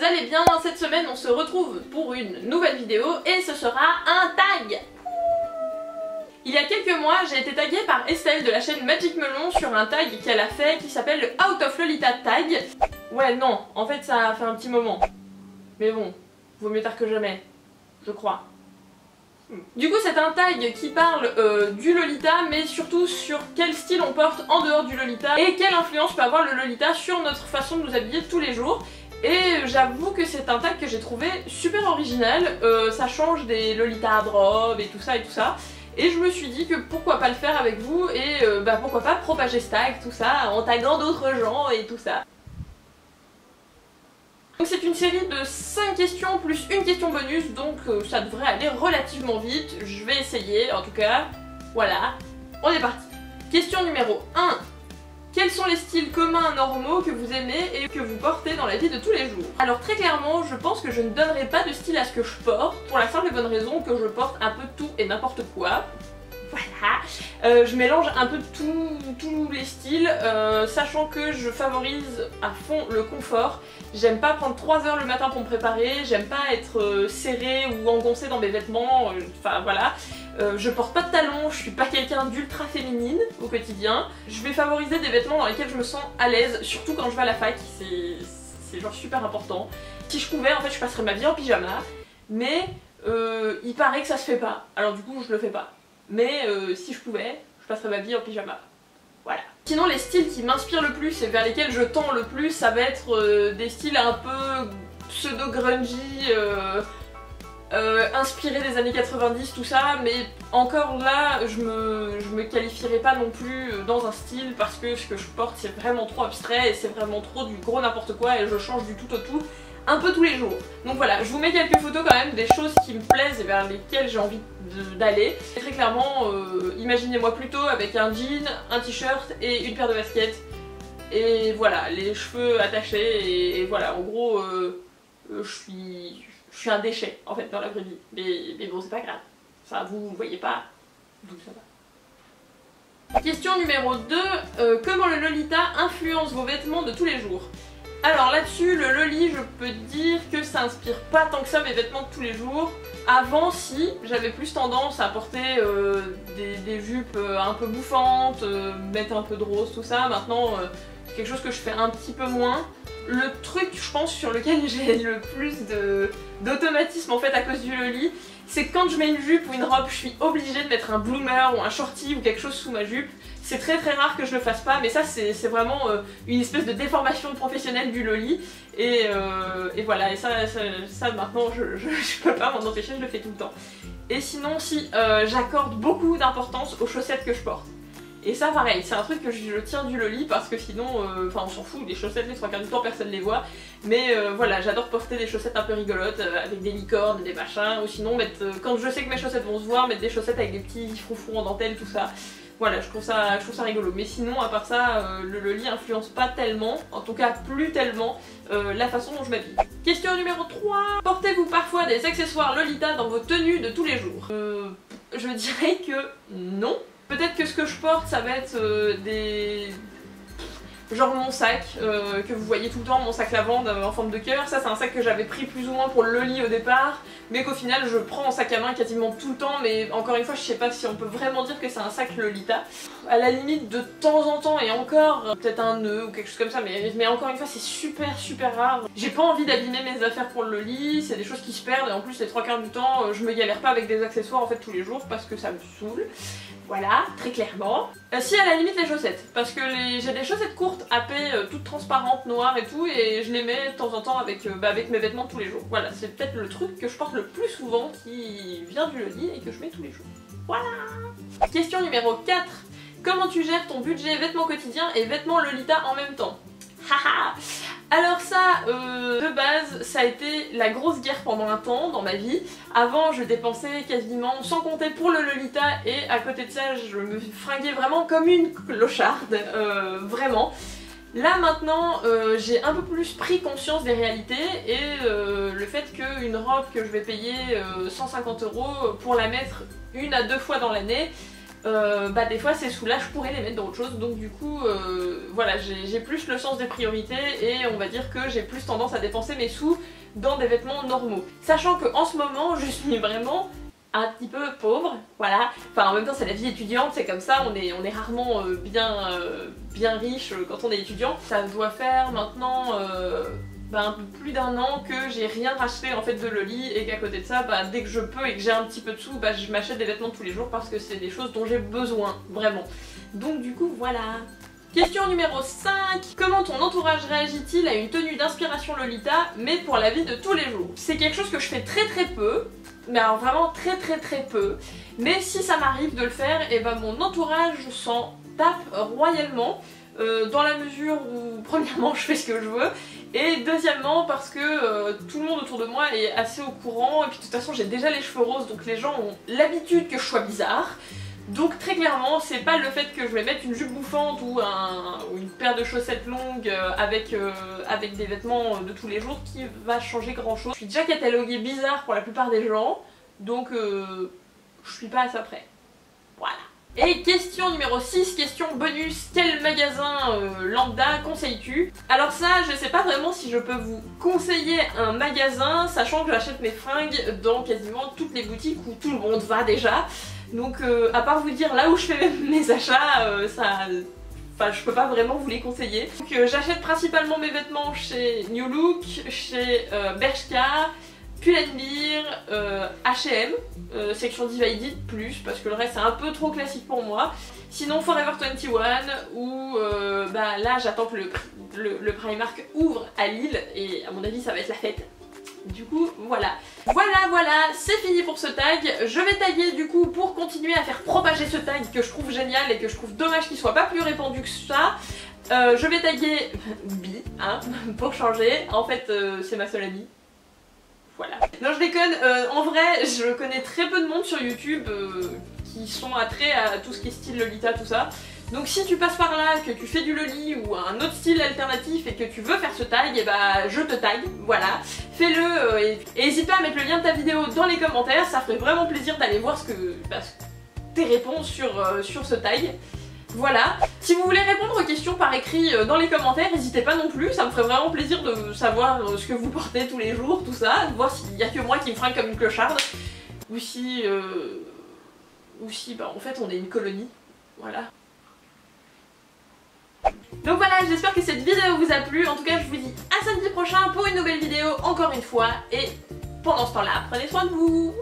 allez bien. Cette semaine on se retrouve pour une nouvelle vidéo et ce sera un tag. Il y a quelques mois j'ai été taguée par Estelle de la chaîne Magic Melon sur un tag qu'elle a fait qui s'appelle le Out of Lolita Tag. Ouais non, en fait ça a fait un petit moment. Mais bon, vaut mieux tard que jamais, je crois. Du coup c'est un tag qui parle du Lolita mais surtout sur quel style on porte en dehors du Lolita et quelle influence peut avoir le Lolita sur notre façon de nous habiller tous les jours. Et j'avoue que c'est un tag que j'ai trouvé super original, ça change des Lolita robe et tout ça. Et je me suis dit que pourquoi pas le faire avec vous et pourquoi pas propager ce tag, tout ça, en taguant d'autres gens et tout ça. Donc c'est une série de 5 questions plus une question bonus, donc ça devrait aller relativement vite. Je vais essayer en tout cas. Voilà, on est parti. Question numéro 1. Quels sont les styles communs normaux que vous aimez et que vous portez dans la vie de tous les jours? Alors très clairement, je pense que je ne donnerai pas de style à ce que je porte, pour la simple et bonne raison que je porte un peu tout et n'importe quoi. Voilà, je mélange un peu tous les styles, sachant que je favorise à fond le confort. J'aime pas prendre 3 heures le matin pour me préparer, j'aime pas être serrée ou engoncée dans mes vêtements, enfin voilà. Je porte pas de talons, je suis pas quelqu'un d'ultra féminine au quotidien. Je vais favoriser des vêtements dans lesquels je me sens à l'aise, surtout quand je vais à la fac, c'est genre super important. Si je pouvais, en fait je passerais ma vie en pyjama, mais il paraît que ça se fait pas, alors du coup je le fais pas. Mais si je pouvais, je passerais ma vie en pyjama. Voilà. Sinon les styles qui m'inspirent le plus et vers lesquels je tends le plus, ça va être des styles un peu pseudo-grungy, inspirés des années 90, tout ça, mais encore là, je me qualifierais pas non plus dans un style parce que ce que je porte c'est vraiment trop abstrait et c'est vraiment trop du gros n'importe quoi et je change du tout au tout un peu tous les jours. Donc voilà, je vous mets quelques photos quand même des choses qui me plaisent et vers lesquelles j'ai envie d'aller. Très clairement, imaginez-moi plutôt avec un jean, un t-shirt et une paire de baskets. Et voilà, les cheveux attachés et voilà, en gros, je suis un déchet en fait dans la vraie vie. Mais bon, c'est pas grave. Ça, vous voyez pas, donc ça va. Question numéro 2. Comment le Lolita influence vos vêtements de tous les jours? Alors là-dessus, le Loli, je peux dire que ça inspire pas tant que ça mes vêtements de tous les jours. Avant, si, j'avais plus tendance à porter des jupes un peu bouffantes, mettre un peu de rose, tout ça. Maintenant, c'est quelque chose que je fais un petit peu moins. Le truc, je pense, sur lequel j'ai le plus d'automatisme en fait à cause du Loli, c'est que quand je mets une jupe ou une robe, je suis obligée de mettre un bloomer ou un shorty ou quelque chose sous ma jupe. C'est très rare que je le fasse pas, mais ça c'est vraiment une espèce de déformation professionnelle du Loli. Et voilà, et ça maintenant je peux pas m'en empêcher, je le fais tout le temps. Et sinon si, j'accorde beaucoup d'importance aux chaussettes que je porte. Et ça pareil, c'est un truc que je tiens du Loli parce que sinon, enfin on s'en fout, les chaussettes les 3/4 du temps personne les voit. Mais voilà, j'adore porter des chaussettes un peu rigolotes avec des licornes, des machins. Ou sinon mettre, quand je sais que mes chaussettes vont se voir, mettre des chaussettes avec des petits froufrous en dentelle, tout ça. Voilà, je trouve ça rigolo. Mais sinon, à part ça, le Loli influence pas tellement, en tout cas plus tellement, la façon dont je m'habille. Question numéro 3. Portez-vous parfois des accessoires Lolita dans vos tenues de tous les jours? Je dirais que non. Peut-être que ce que je porte, ça va être genre mon sac, que vous voyez tout le temps, mon sac lavande en forme de cœur. Ça c'est un sac que j'avais pris plus ou moins pour le Loli au départ, mais qu'au final je prends en sac à main quasiment tout le temps. Mais encore une fois, je sais pas si on peut vraiment dire que c'est un sac Lolita. À la limite de temps en temps et encore, peut-être un nœud ou quelque chose comme ça, mais encore une fois c'est super rare. J'ai pas envie d'abîmer mes affaires pour le Loli, c'est des choses qui se perdent et en plus les 3/4 du temps je me galère pas avec des accessoires en fait tous les jours parce que ça me saoule. Voilà, très clairement. Si à la limite les chaussettes, parce que j'ai des chaussettes courtes AP, toutes transparentes, noires et tout, et je les mets de temps en temps avec mes vêtements de tous les jours. Voilà, c'est peut-être le truc que je porte le plus souvent qui vient du Loli et que je mets tous les jours. Voilà. Question numéro 4. Comment tu gères ton budget vêtements quotidiens et vêtements Lolita en même temps? Haha. Alors ça, de base, ça a été la grosse guerre pendant un temps dans ma vie. Avant, je dépensais quasiment sans compter pour le Lolita et à côté de ça, je me fringuais vraiment comme une clocharde, vraiment. Là maintenant, j'ai un peu plus pris conscience des réalités et le fait qu'une robe que je vais payer 150 € pour la mettre 1 à 2 fois dans l'année, bah des fois ces sous-là je pourrais les mettre dans autre chose, donc du coup voilà, j'ai plus le sens des priorités et on va dire que j'ai plus tendance à dépenser mes sous dans des vêtements normaux. Sachant que en ce moment je suis vraiment un petit peu pauvre, voilà. Enfin en même temps c'est la vie étudiante, c'est comme ça, on est rarement bien riche quand on est étudiant. Ça doit faire maintenant un peu plus d'1 an que j'ai rien racheté en fait de Loli et qu'à côté de ça, dès que je peux et que j'ai un petit peu de sous, je m'achète des vêtements tous les jours parce que c'est des choses dont j'ai besoin, vraiment. Donc du coup voilà. Question numéro 5. Comment ton entourage réagit-il à une tenue d'inspiration Lolita mais pour la vie de tous les jours? C'est quelque chose que je fais très peu, mais alors vraiment très peu. Mais si ça m'arrive de le faire, et mon entourage s'en tape royalement. Dans la mesure où premièrement je fais ce que je veux et deuxièmement parce que tout le monde autour de moi est assez au courant et puis de toute façon j'ai déjà les cheveux roses donc les gens ont l'habitude que je sois bizarre. Donc très clairement c'est pas le fait que je vais mettre une jupe bouffante ou une paire de chaussettes longues avec des vêtements de tous les jours qui va changer grand chose. Je suis déjà cataloguée bizarre pour la plupart des gens donc je suis pas à ça près. Voilà. Et question numéro 6, question bonus, quel magasin lambda conseilles-tu? Alors ça, je sais pas vraiment si je peux vous conseiller un magasin, sachant que j'achète mes fringues dans quasiment toutes les boutiques où tout le monde va déjà. Donc à part vous dire là où je fais mes achats, je peux pas vraiment vous les conseiller. Donc j'achète principalement mes vêtements chez New Look, chez Bershka, Pull&Bear, H&M, section Divided plus parce que le reste c'est un peu trop classique pour moi. Sinon Forever 21 ou là j'attends que le Primark ouvre à Lille et à mon avis ça va être la fête. Du coup voilà, c'est fini pour ce tag. Je vais taguer du coup pour continuer à faire propager ce tag que je trouve génial et que je trouve dommage qu'il soit pas plus répandu que ça. Je vais taguer Bi, hein, pour changer. En fait c'est ma seule amie. Voilà. Non je déconne, en vrai je connais très peu de monde sur YouTube qui sont attraits à tout ce qui est style Lolita, tout ça. Donc si tu passes par là, que tu fais du Loli ou un autre style alternatif et que tu veux faire ce tag, et je te tag, voilà. Fais-le et n'hésite pas à mettre le lien de ta vidéo dans les commentaires, ça ferait vraiment plaisir d'aller voir tes réponses sur ce tag. Voilà. Si vous voulez répondre aux questions par écrit dans les commentaires, n'hésitez pas non plus, ça me ferait vraiment plaisir de savoir ce que vous portez tous les jours, tout ça, de voir s'il n'y a que moi qui me fringue comme une clocharde, ou si en fait on est une colonie, voilà. Donc voilà, j'espère que cette vidéo vous a plu, en tout cas je vous dis à samedi prochain pour une nouvelle vidéo encore une fois, et pendant ce temps là, prenez soin de vous.